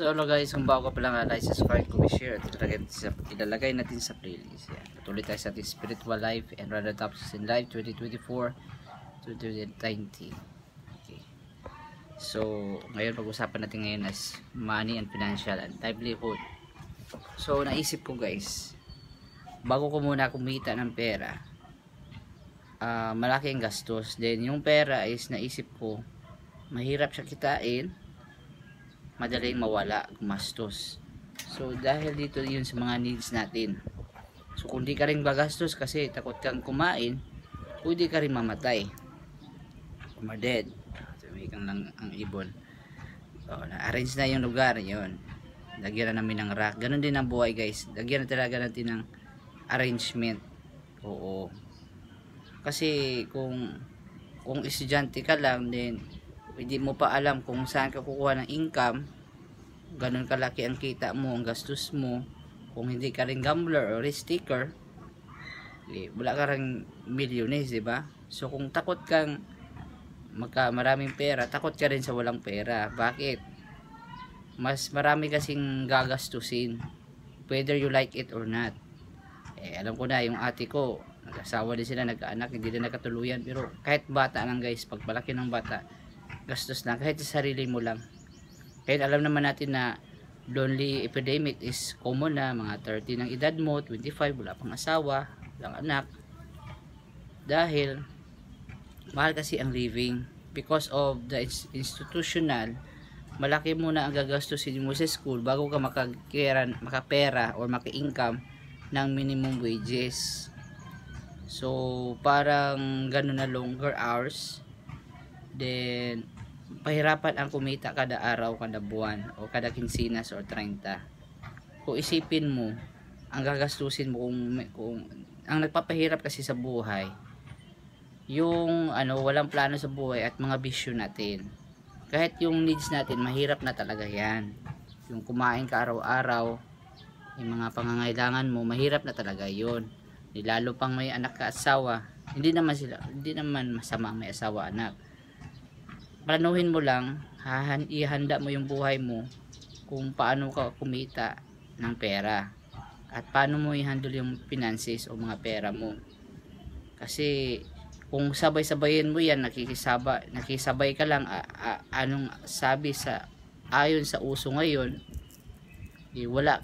So hello guys, kung bago ka pa lang like, subscribe, comment, share at ilalagay natin sa playlist. Yan. Patuloy tayo sa ating spiritual life and rather topics in life 2024 to 2020. Okay. So ngayon pag-usapan natin ngayon as money and financial and livelihood. So naisip ko guys, bago ko muna kumita ng pera, malaki ang gastos. Then yung pera is naisip ko mahirap siya kitain, madaling mawala, gumastos. So dahil dito yun sa mga needs natin. So kung di ka rin bagastos kasi takot kang kumain, pwede ka rin mamatay, ma-dead. May kang lang ang ibon. So na-arrange na yung lugar yun, lagyan na namin ng rack. Ganon din ang buhay guys, lagyan na talaga natin ng arrangement. Oo, kasi kung estudyante ka lang, then hindi mo pa alam kung saan ka kukuha ng income, ganun kalaki ang kita mo, ang gastos mo. Kung hindi ka rin gambler or risk taker, wala ka rin millionaires, diba? So kung takot kang maraming pera, takot ka rin sa walang pera. Bakit? Mas marami kasing gagastusin, whether you like it or not. Alam ko na, yung ate ko, nag-asawa din sila, nagkaanak, hindi din nakatuluyan. Pero kahit bata lang guys, pag palaki ng bata, gastos lang, kahit sa sarili mo lang. Kahit alam naman natin na lonely epidemic is common na, mga 30 ng edad mo, 25, wala pang asawa, walang anak. Dahil mahal kasi ang living. Because of the institutional, malaki muna ang gagastusin mo sa school bago ka makapera or maka-income ng minimum wages. So parang ganun na, longer hours. Then pahirapan ang kumita kada araw, kada buwan, o kada kinsinas or 30. Kung isipin mo, ang gagastusin mo, kung ang nagpapahirap kasi sa buhay, yung walang plano sa buhay at mga bisyo natin. Kahit yung needs natin, mahirap na talaga yan. Yung kumain ka araw-araw, yung mga pangangailangan mo, mahirap na talaga yun. Lalo pang may anak ka, asawa, hindi naman masama may asawa, anak. Planuhin mo lang, ihanda mo yung buhay mo kung paano ka kumita ng pera at paano mo i-handle yung finances o mga pera mo. Kasi kung sabay-sabayin mo yan, nakisabay ka lang, anong sabi ayon sa uso ngayon,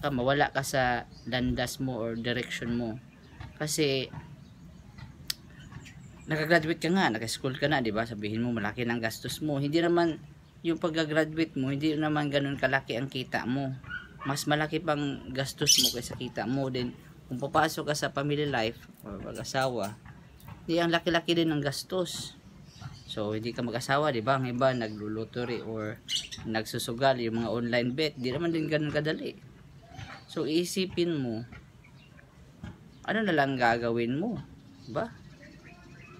mawala ka sa landas mo or direction mo. Kasi nakagraduate ka nga, naka-school ka na, di ba? Sabihin mo malaki ng gastos mo. Hindi naman yung pagka-graduate mo, hindi naman ganun kalaki ang kita mo. Mas malaki pang gastos mo kaysa kita mo. Then kung papasok ka sa family life or pag-asawa, hindi, ang laki-laki din ng gastos. So hindi ka mag-asawa, di ba? Ang iba naglulottery or nagsusugal, yung mga online bet, di naman din ganun kadali. So isipin mo, ano na lang gagawin mo, ba?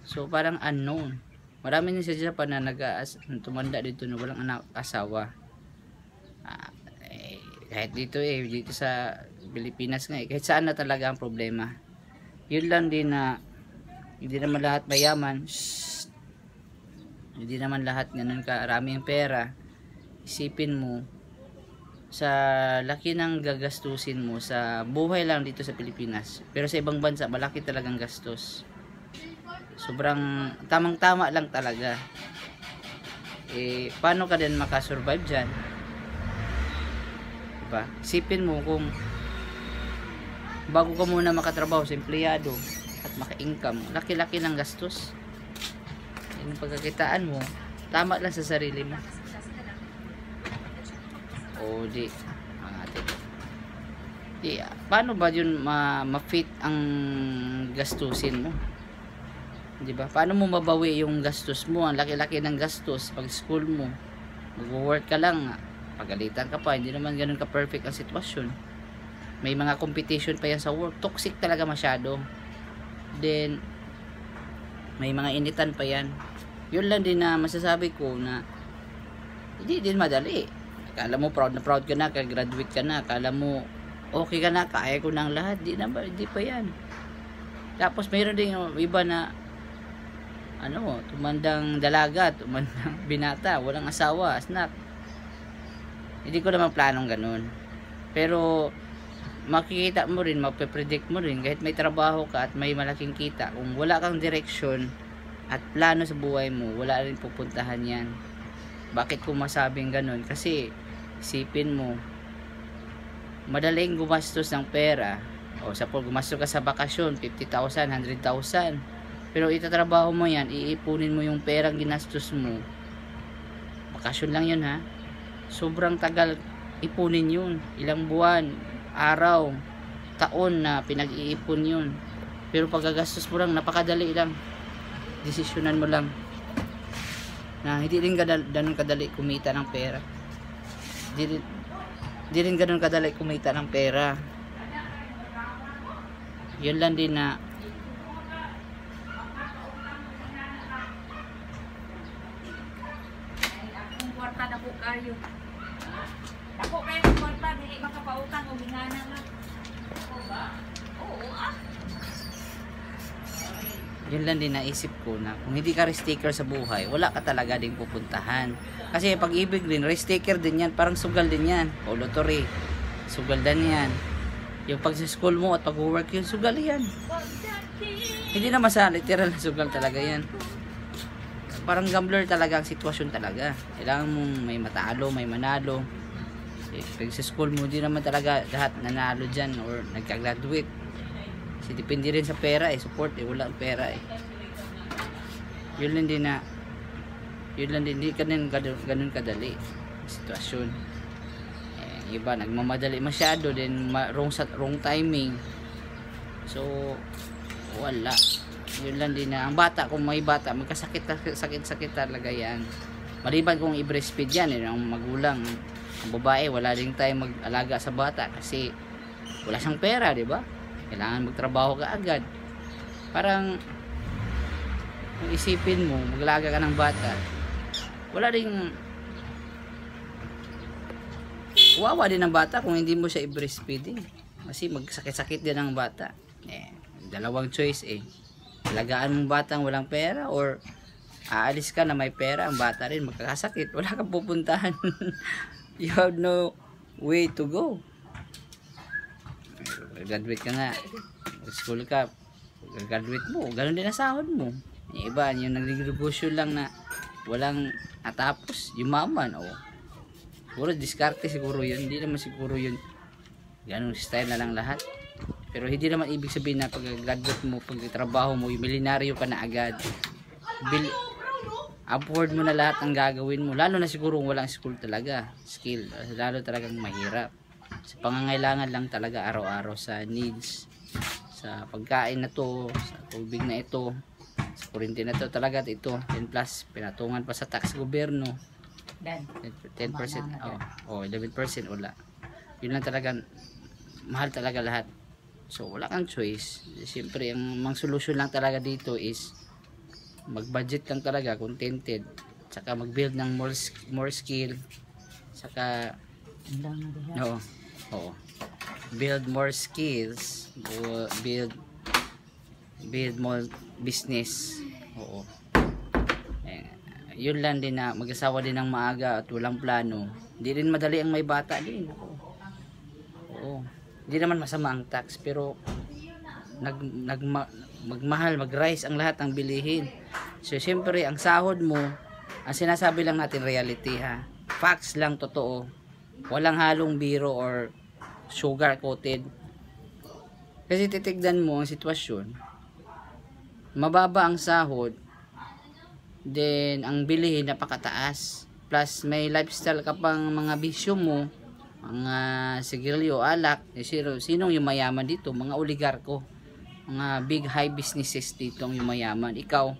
So parang unknown. Marami din sa Japan na tumanda dito na walang anak, asawa. Kahit dito sa Pilipinas nga, kahit saan na talaga ang problema. Yun lang din na hindi naman lahat mayaman. Hindi naman lahat ganun karami ang pera. Isipin mo, sa laki ng gagastusin mo sa buhay lang dito sa Pilipinas, pero sa ibang bansa malaki talagang gastos. Sobrang tamang-tama lang talaga. Paano ka din makasurvive dyan? Diba? Isipin mo kung bago ka muna makatrabaho sa empleyado at maka-income, laki-laki ng gastos. Yung pagkakitaan mo, tama lang sa sarili mo. O di, paano ba yun ma-fit ang gastusin mo? Diba? Paano mo mabawi yung gastos mo? Ang laki-laki ng gastos pag school mo. Mag-work ka lang, pagalitan ka pa, hindi naman ganun ka-perfect ang sitwasyon. May mga competition pa yan sa work. Toxic talaga masyado. Then may mga initan pa yan. Yun lang din na masasabi ko na hindi din madali. Akala mo proud na proud ka na, graduate ka na, akala mo okay ka na, kaya ko ng lahat. Hindi pa yan. Tapos mayroon din yung iba na tumandang dalaga, tumandang binata, walang asawa, anak. Hindi ko naman planong ganun. Pero makikita mo rin, mape-predict mo rin kahit may trabaho ka at may malaking kita, kung wala kang direksyon at plano sa buhay mo, wala rin pupuntahan yan. Bakit ko masabing ganun? Kasi isipin mo, madaling gumastos ng pera. O suppose gumastos ka sa bakasyon 50,000, 100,000, pero itatrabaho mo yan, iipunin mo yung perang ginastos mo, bakasyon lang yun ha, sobrang tagal ipunin yun, ilang buwan, araw, taon na pinag-iipon yun. Pero paggagastos mo lang, napakadali lang, desisyonan mo lang na hindi rin ganun kadali kumita ng pera. Hindi rin ganun kadali kumita ng pera. Yun lang din na kwarta na po kayo. Ako kayo ng kwarta, hindi makapautang o hingana na. Oo ba? Oo ah. Yun lang din naisip ko na kung hindi ka risk-taker sa buhay, wala ka talaga ding pupuntahan. Kasi pag-ibig din, risk-taker din yan, parang sugal din yan. O lottery, sugal din yan. Yung pag sa school mo at pag-work yun, sugal yan. Hindi naman sa literal na sugal talaga yan. Parang gambler talaga ang sitwasyon talaga. Kailangan mong may matalo, may manalo. Pag sa school mo, hindi naman talaga lahat nanalo dyan or nagka-graduate. Kasi depende rin sa pera support wala pera Yun lang din na, yun lang din, hindi ganun kadali sitwasyon. Iba nagmamadali masyado, then wrong timing. So wala. Yun lang din na ang bata, kung may bata magkasakit talaga yan. Maliban kung i-breastfeed yan ang magulang. Ang babae wala ding time mag-alaga sa bata kasi wala siyang pera, di ba? Kailangan magtrabaho ka agad. Parang kung isipin mo, maglaga ka ng bata, wala ding, wawa din ng bata kung hindi mo siya i-breastfeeding. Kasi magsakit-sakit din ang bata. Dalawang choice alagaan mong batang walang pera, or aalis ka na may pera, ang bata rin magkakasakit, wala kang pupuntahan. You have no way to go. Graduate ka nga, school ka, graduate mo, ganun din ang sahod mo. Yung iba, yung nagregosyo lang na walang natapos, yumaman, siguro diskarte siguro yun, hindi naman siguro yun ganun style na lang lahat. Pero hindi naman ibig sabihin na pag graduate mo, pag trabaho mo, yung milyonaryo ka na agad. Upward mo na lahat ang gagawin mo, lalo na siguro walang school talaga, skill, lalo talagang mahirap. Sa pangangailangan lang talaga araw-araw, sa needs, sa pagkain na to, sa tubig na ito, sa kuryente na to, talaga ito, 10 plus, pinatungan pa sa tax gobyerno, 10%, 11% wala. Yun lang talaga, mahal talaga lahat. So wala kang choice. Siyempre ang solusyon lang talaga dito is mag-budget lang talaga, contented, saka mag-build ng more skill, saka build more skills, build more business. Yun lang din na mag-asawa din ng maaga at walang plano. Hindi rin madali ang may bata din. Hindi naman masama ang tax, pero magmahal, mag-rise ang lahat ng bilihin. So siyempre ang sahod mo, ang sinasabi lang natin reality ha, facts lang, totoo, walang halong biro or sugar coated. Kasi titignan mo ang sitwasyon, mababa ang sahod, then ang bilihin napakataas, plus may lifestyle ka pang mga bisyo mo, mga sigarilyo, alak. Sinong yung mayaman dito? Mga oligarko, mga big high businesses dito ang yung mayaman. Ikaw,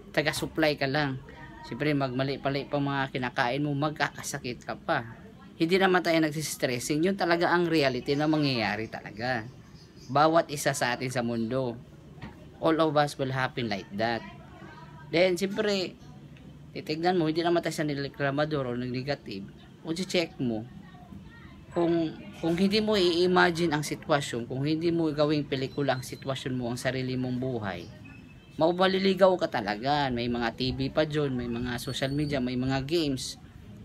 taga-supply ka lang. Siyempre magmali-pali pa mga kinakain mo, magkakasakit ka pa. Hindi naman tayo nagsistressing. Yun talaga ang reality na mangyayari talaga. Bawat isa sa atin sa mundo, all of us will happen like that. Then siyempre titignan mo, hindi naman tayo sa nilikramador o negative. O check mo kung hindi mo i-imagine ang sitwasyon, kung hindi mo gawing pelikula ang sitwasyon mo, ang sarili mong buhay, maubaliligaw ka talaga. May mga TV pa dyan, may mga social media, may mga games.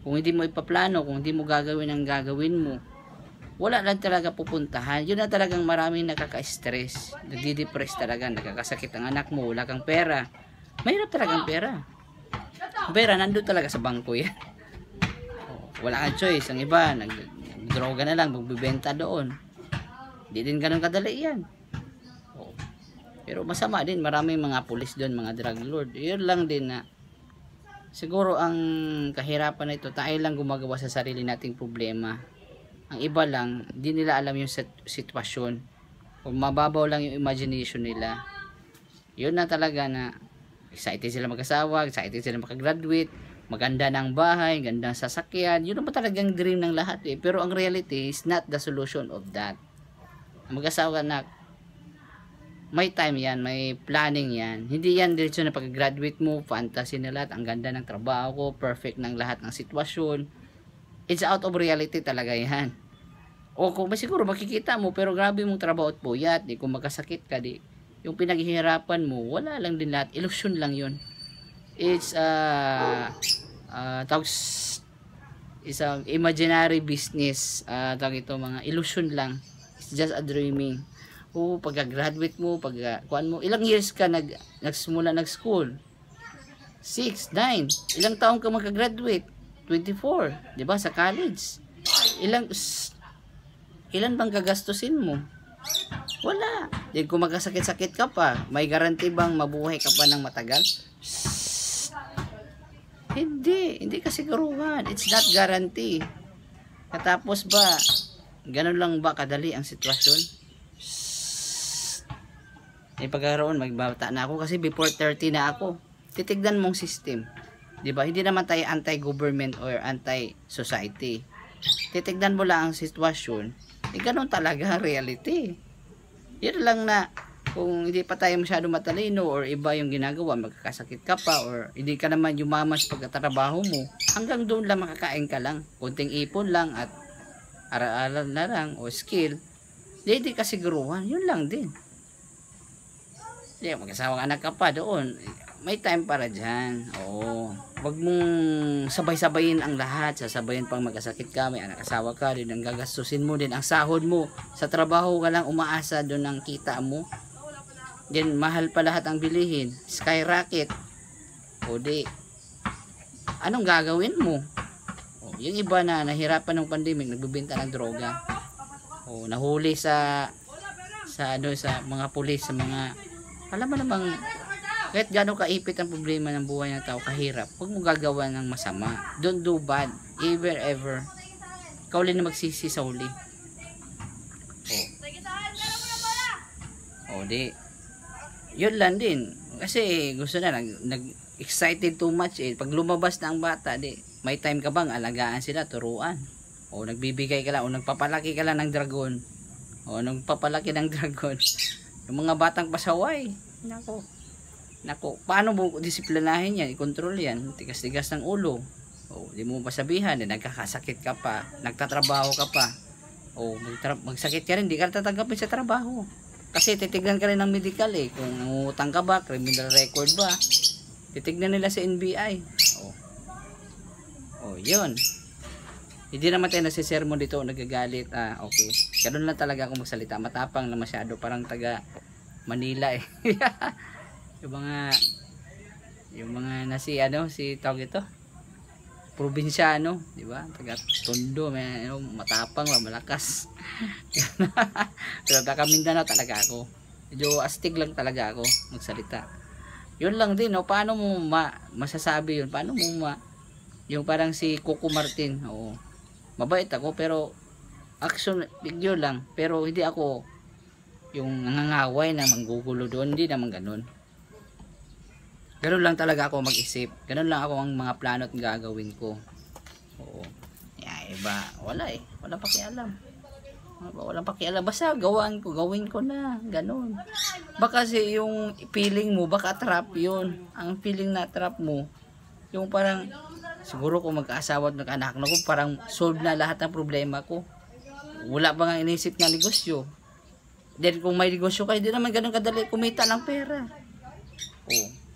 Kung hindi mo ipaplano, kung hindi mo gagawin ang gagawin mo, wala lang talaga pupuntahan. Yun na talagang maraming nakaka-stress. Nagdi-depress talaga. Nakakasakit ang anak mo. Wala kang pera. Mahirap talagang pera. Pera, nandun talaga sa bangko yan. Wala kang choice. Ang iba, nag-droga na lang. Magbibenta doon. Hindi din ganun kadali yan. Pero masama din. Maraming mga pulis doon, mga drug lord. Yun lang din na siguro ang kahirapan na ito, tayo lang gumagawa sa sarili nating problema. Ang iba lang, hindi nila alam yung sitwasyon. Kung mababaw lang yung imagination nila, yun na talaga na excited sila mag-asawa, excited sila makagraduate, maganda ng bahay, gandang sasakyan. Yun naman talagang dream ng lahat eh. Pero ang reality is not the solution of that. Mag-asawa na, may time yan, may planning yan. Hindi yan diretso na pag-graduate mo, fantasy na lahat, ang ganda ng trabaho ko, perfect ng lahat ng sitwasyon. It's out of reality talaga yan. O kung siguro makikita mo, pero grabe mong trabaho at puyat, di kung magkasakit ka, di, yung pinaghihirapan mo, wala lang din lahat, illusion lang yun. It's is a imaginary business, tawag ito, mga illusion lang. It's just a dreaming. O pagka-graduate mo, kuan mo, ilang years ka nagsimula nag-school? 6, 9, ilang taon ka magka-graduate? 24, 'di ba, sa college? Ilan bang gagastusin mo? Wala. Di kung magkasakit-sakit ka pa, may guarantee bang mabuhay ka pa ng matagal? Hindi kasiguruhan. It's not guarantee. Katapos ba, ganun lang ba kadali ang sitwasyon? May pagkakaroon, magbata na ako kasi before 30 na ako. Titignan mong system. Diba? Hindi naman tayo anti-government or anti-society. Titignan mo lang ang sitwasyon. Ganun talaga ang reality. Yun lang na kung hindi pa tayo masyado matalino or iba yung ginagawa, magkakasakit ka pa or hindi ka naman yumamas pagkatrabaho mo, hanggang doon lang makakain ka lang. Kunting ipon lang at aral-aral na lang o skill. Hindi kasiguruhan. Yun lang din. Hindi, mag-asawang anak ka pa doon. May time para dyan. Oo. Wag mong sabay-sabayin ang lahat. Sasabayin pang magkasakit ka, may anak-asawa ka, din ang gagastusin mo, din ang sahod mo. Sa trabaho ka lang umaasa doon ang kita mo. Din mahal pa lahat ang bilihin. Skyrocket. O di, anong gagawin mo? O, yung iba na nahirapan ng pandemic, nagbebenta ng droga. O, nahuli sa mga pulis, sa mga, alam mo namang, kahit gano'ng kaipit ang problema ng buhay ng tao, kahirap, huwag mo gagawa ng masama. Don't do bad, ever. Ikaw lang na magsisi sa huli. Di, yun lang din. Kasi gusto na, nag-excited too much eh. Pag lumabas na ang bata, di, may time ka bang alagaan sila, turuan. O nagbibigay ka lang, o nagpapalaki ka lang ng dragon. O nagpapalaki ng dragon. Yung mga batang pasaway, Nako, paano mo disiplinahin yan? I-control yan. Tigas-tigas ng ulo. O, di mo pasabihan. Nagkakasakit ka pa. Nagtatrabaho ka pa. O, magsakit ka rin. Di ka tatanggapin sa trabaho. Kasi titignan ka rin ng medical eh. Kung nangungutang ka ba, criminal record ba. Titignan nila sa NBI. O, yun. Hindi naman tayo nasisermon dito. Nagagalit. Okay. Ganun lang talaga ako magsalita. Matapang na masyado. Parang taga Manila eh. yung mga si tawag ito, probinsyano, di ba? Taga Tondo, may matapang, malakas. Pero taga Mindanao talaga ako. Medyo astig lang talaga ako magsalita. Yun lang din, paano mo masasabi yun? Paano mo yung parang si Coco Martin, mabait ako pero action video lang, pero hindi ako yung nangangaway na manggugulo doon, hindi naman ganun. Ganun lang talaga ako mag-isip. Ganun lang ako ang mga plano at gagawin ko. Oo. Iba, wala eh. Walang pakialam. Walang pakialam. Basta gawin ko na. Ganun. Baka kasi yung feeling mo, baka trap yun. Ang feeling na trap mo, yung parang, siguro kung mag-aasawa at nag-anak na ko, parang solve na lahat ng problema ko. Wala ba nga inisip na negosyo? Then kung may negosyo ka, hindi naman ganun kadali kumita ng pera. Oo.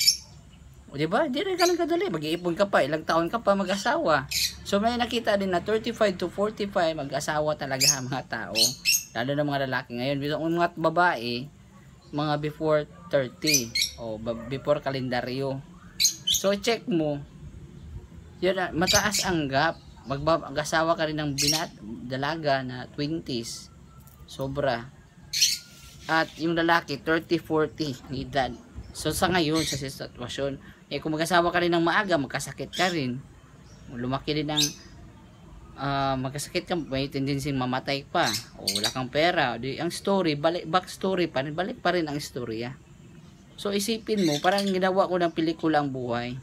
O diba? Hindi rin ganun kadali. Mag-iipon ka pa. Ilang taon ka pa mag-asawa. So may nakita din na 35 to 45 mag-asawa talaga ang mga tao, lalo na mga lalaki ngayon. Yung mga babae, mga before 30 o before kalendaryo. So check mo, yun, mataas ang gap. Mag-asawa ka rin ng dalaga na 20s, sobra. At yung lalaki 30-40 ni edad. So sa ngayon sa sitwasyon, kung mag-asawa ka rin ng maaga, magkasakit ka rin, lumaki din ng magkasakit ka, may tendency mamatay pa, o wala kang pera. Ang story, back story pa rin, balik pa rin ang istorya. So isipin mo, parang ginawa ko ng pelikula ang buhay.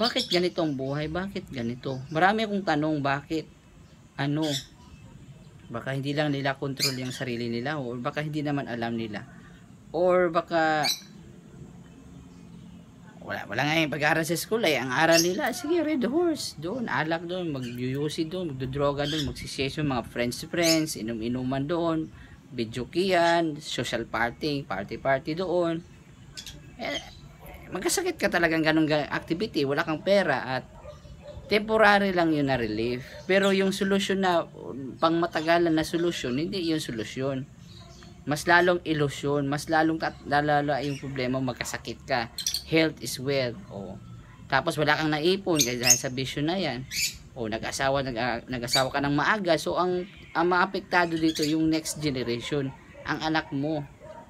Bakit ganito ang buhay? Bakit ganito? Marami akong tanong, bakit? Ano? Baka hindi lang nila control yung sarili nila, o baka hindi naman alam nila, or baka wala nga yung pag-aaral sa school. Ang aral nila, sige, red horse doon, alak doon, mag-UC doon, magdodroga doon, magsisession, mga friends, inom-inuman doon, bidyokian, social party doon. Magkasakit ka talagang ganong activity, wala kang pera, at temporary lang yun na relief. Pero yung solusyon na pang matagalan na solusyon, hindi yung solusyon. Mas lalong ilusyon, mas lalong lalala yung problema, magkasakit ka. Health is wealth. Tapos wala kang naipon dahil sa bisyo na yan. Nag-asawa ka ng maaga. So ang maapektado dito yung next generation, ang anak mo,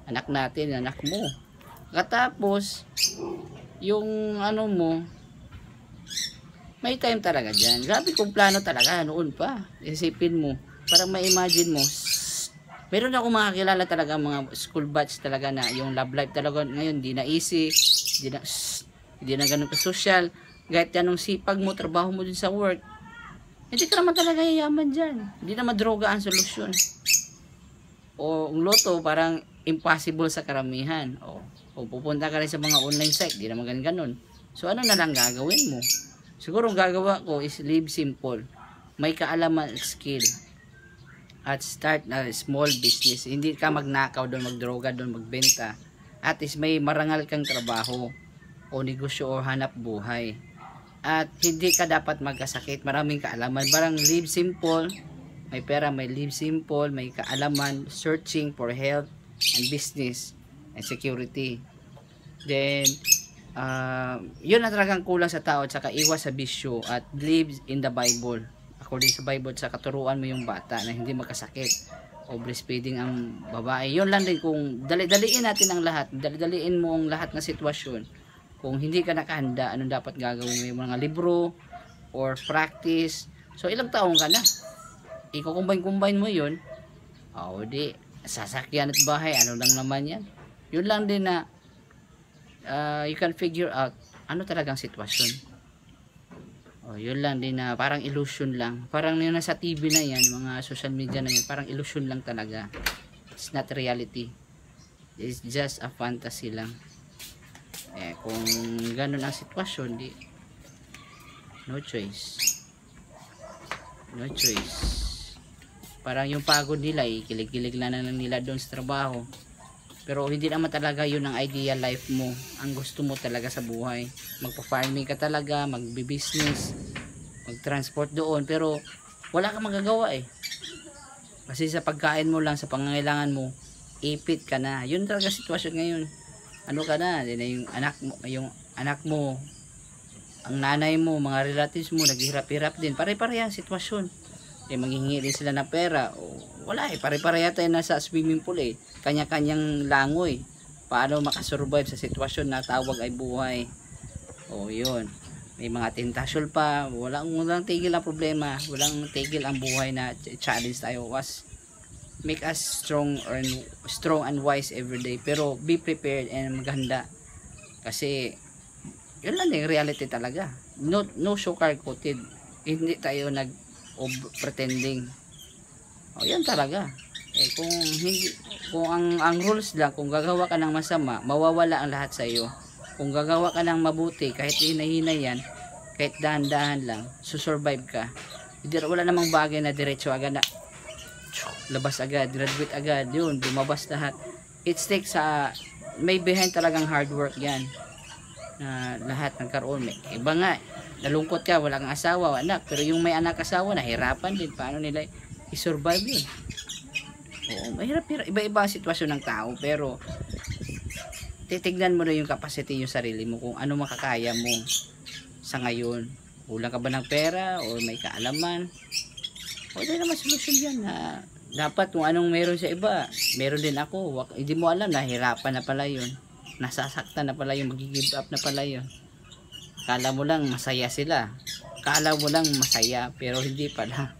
anak natin, anak mo. Katapos yung ano mo, may time talaga dyan. Grabe kung plano talaga noon pa. Isipin mo, parang ma-imagine mo. Meron ako mga kilala talaga, mga school batch talaga na yung love life talaga ngayon di na easy, di na ganun ka-social. Kahit anong sipag mo, trabaho mo din sa work, hindi ka naman talaga yayaman dyan. Hindi na madroga ang solusyon. O ang loto parang impossible sa karamihan. O pupunta ka rin sa mga online site, di naman ganun. So ano na lang gagawin mo? Siguro ang gagawa ko is live simple. May kaalaman, skill, at start na small business. Hindi ka magnakaw doon, magdroga doon, magbenta. At is may marangal kang trabaho o negosyo o hanap buhay. At hindi ka dapat magkasakit. Maraming kaalaman. Parang live simple. May pera, may live simple, may kaalaman, searching for health and business and security. Then yun na talagang kulang sa tao, at saka iwas sa bisyo, at live in the Bible. According sa Bible, sa katuruan mo yung bata na hindi magkasakit, o breastfeeding ang babae. Yun lang din, kung dali-daliin natin ang lahat, dali-daliin mo ang lahat na sitwasyon. Kung hindi ka nakahanda, anong dapat gagawin mo? Yung mga libro or practice. So ilang taong ka na, iko-combine mo yun, di sasakyan at bahay, ano lang naman yan. Yun lang din na you can figure out ano talagang sitwasyon. Yun lang din na parang illusion lang. Parang yung nasa TV na yan, mga social media na yan, parang illusion lang talaga. It's not reality. It's just a fantasy lang. Kung ganun ang sitwasyon, no choice. No choice. Parang yung pagod nila, kilig-kilig na nila doon sa trabaho. Pero hindi naman talaga yun ang ideal life mo. Ang gusto mo talaga sa buhay. Magpa-farming ka talaga, magbi-business, mag-transport doon. Pero wala kang magagawa Kasi sa pagkain mo lang, sa pangangailangan mo, ipit ka na. Yun talaga sitwasyon ngayon. Ano ka na? Yung anak mo, ang nanay mo, mga relatives mo, naghihirap-hirap din. Pare-parehang sitwasyon. Manghihingi din sila ng pera. Wala pare-pareha tayo nasa swimming pool Kanya-kanyang langoy. Paano makasurvive sa sitwasyon na tawag ay buhay. Yun. May mga tentasyon pa. Walang tigil ang problema. Walang tigil ang buhay na challenge tayo. Make us strong and wise every day. Pero be prepared and maghanda. Kasi yun lang yung reality talaga. No sugar-coated. Hindi tayo pretending. Yan talaga. Kung ang rules lang, kung gagawa ka ng masama, mawawala ang lahat sa iyo. Kung gagawa ka ng mabuti, kahit hinahinay yan, kahit dahan-dahan lang, susurvive ka. Wala namang bagay na diretso agad na labas agad, graduate agad, yun, lumabas lahat. It takes may behind talagang hard work yan. na lahat nagkaroon. May iba nga, nalungkot ka, walang asawa, anak, pero yung may anak asawa, nahirapan din. Paano nila i-survive yun? Oo, mahirap, iba-iba ang sitwasyon ng tao, pero titignan mo na yung capacity yung sarili mo, kung ano makakaya mo sa ngayon. Kulang ka ba ng pera o may kaalaman? O di naman solusyon yan na dapat kung anong meron sa iba, meron din ako. Hindi mo alam, nahirapan na pala yun, nasasaktan na pala yung, mag-give up na pala yun. Kala mo lang masaya sila, kala mo lang masaya, pero hindi pala.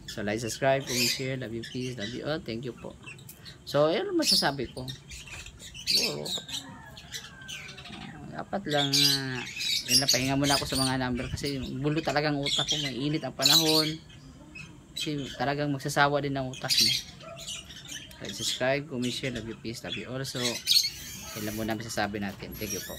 So like, subscribe, comment, share, love you, peace, love you all, thank you po. So yun ang masasabi ko. Dapat lang yun lang, pahinga muna ako sa mga number kasi bulo talagang utak ko, may init ang panahon kasi talagang magsasawa din ang utak mo. Like, subscribe, comment, share, love you, peace, love you all. So yun lang muna masasabi natin. Thank you po.